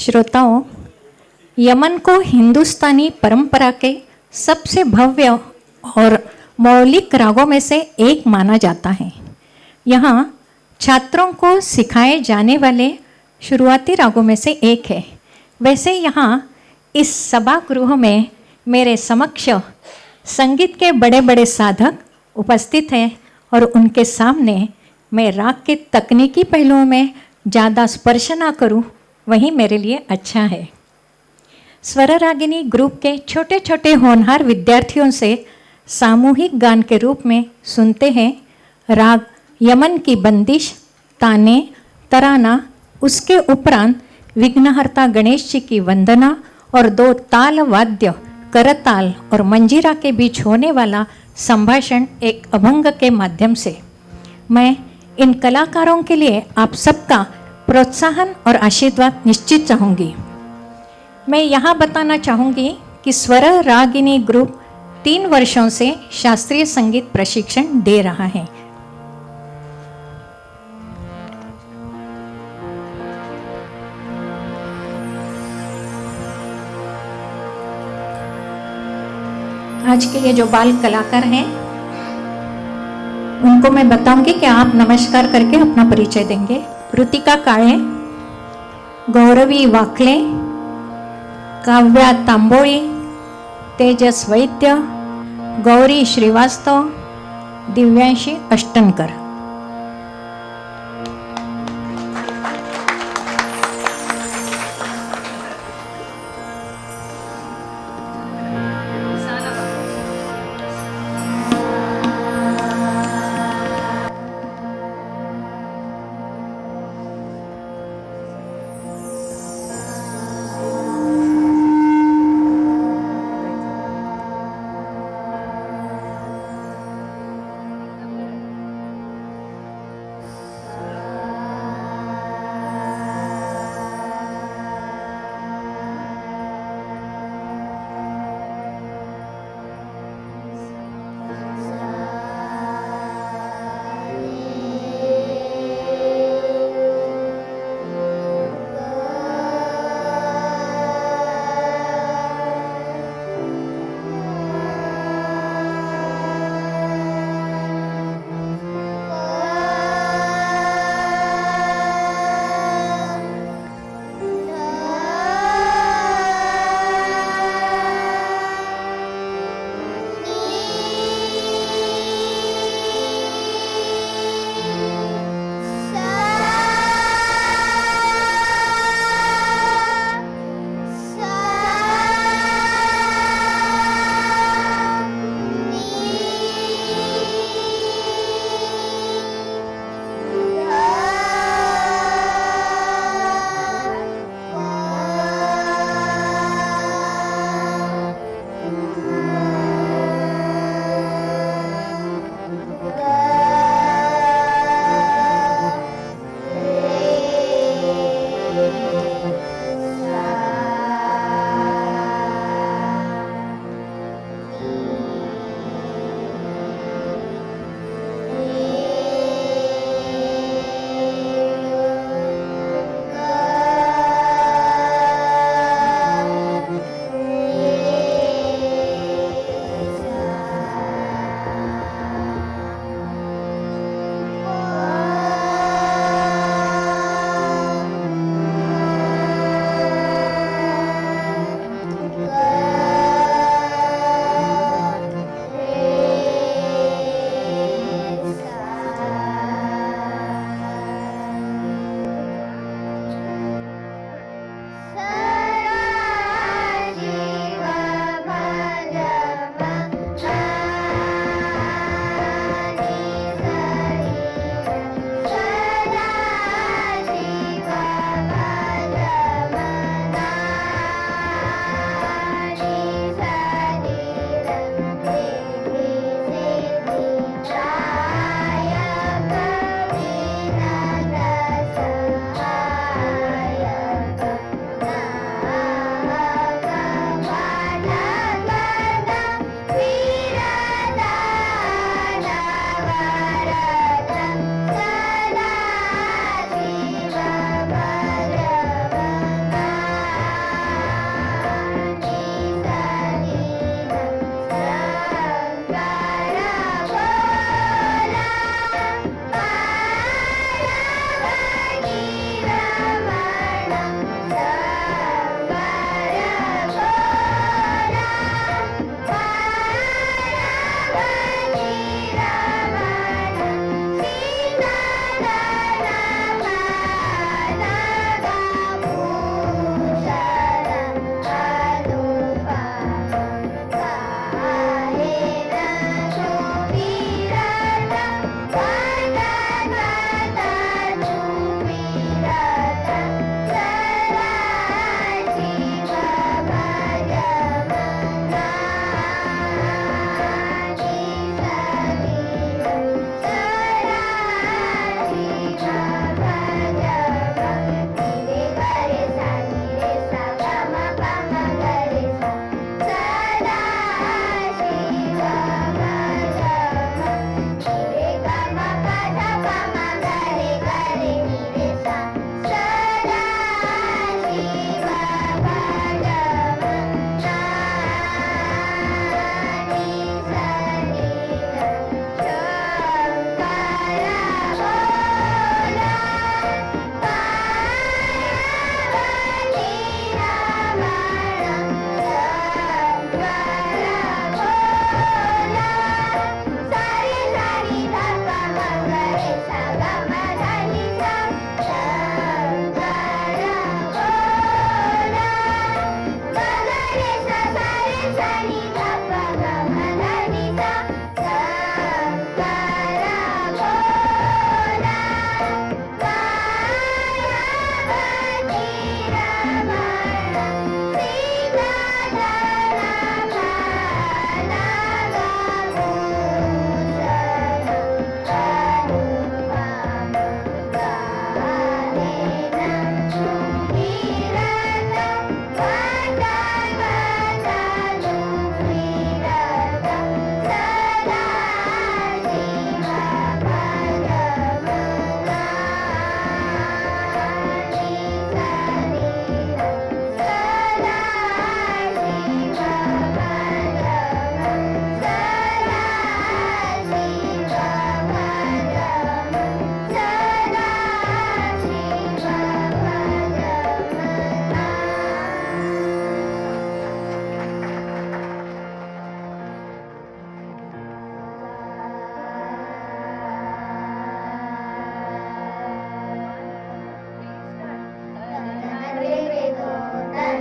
श्रोताओं, यमन को हिंदुस्तानी परंपरा के सबसे भव्य और मौलिक रागों में से एक माना जाता है। यहाँ छात्रों को सिखाए जाने वाले शुरुआती रागों में से एक है। वैसे यहाँ इस सभागृह में मेरे समक्ष संगीत के बड़े बड़े साधक उपस्थित हैं और उनके सामने मैं राग के तकनीकी पहलुओं में ज़्यादा स्पर्श ना करूं, वही मेरे लिए अच्छा है। स्वर रागिनी ग्रुप के छोटे छोटे होनहार विद्यार्थियों से सामूहिक गान के रूप में सुनते हैं राग यमन की बंदिश, ताने, तराना। उसके उपरांत विघ्नहर्ता गणेश जी की वंदना और 2 ताल वाद्य करताल और मंजीरा के बीच होने वाला संभाषण एक अभंग के माध्यम से। मैं इन कलाकारों के लिए आप सबका प्रोत्साहन और आशीर्वाद निश्चित चाहूँगी। मैं यहाँ बताना चाहूँगी कि स्वर रागिनी ग्रुप 3 वर्षों से शास्त्रीय संगीत प्रशिक्षण दे रहा है। आज के ये जो बाल कलाकार हैं उनको मैं बताऊंगी कि आप नमस्कार करके अपना परिचय देंगे। ऋतिका काळे, गौरवी वाकले, काव्या तांबोळी, तेजस वैद्य, गौरी श्रीवास्तव, दिव्यांशी अष्टनकर।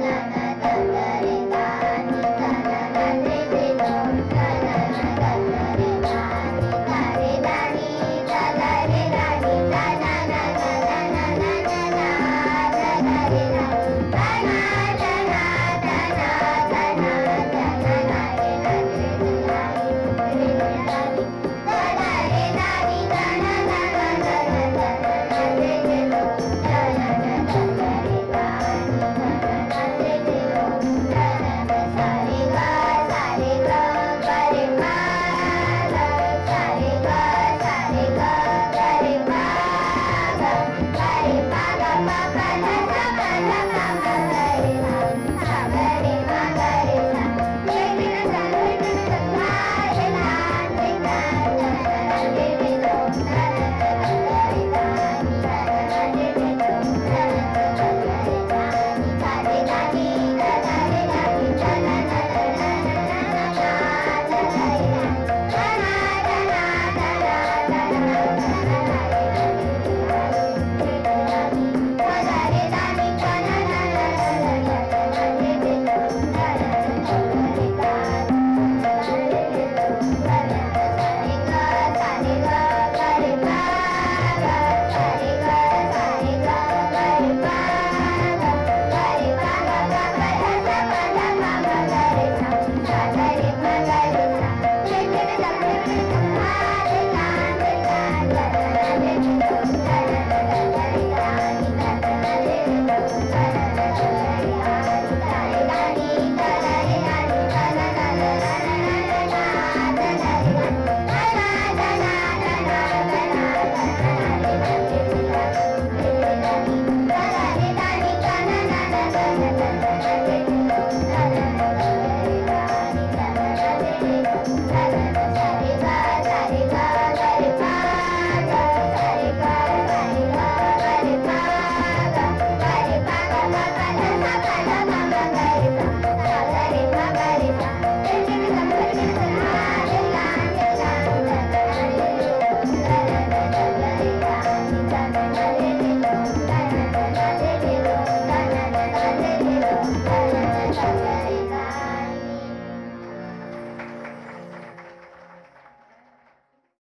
गजानन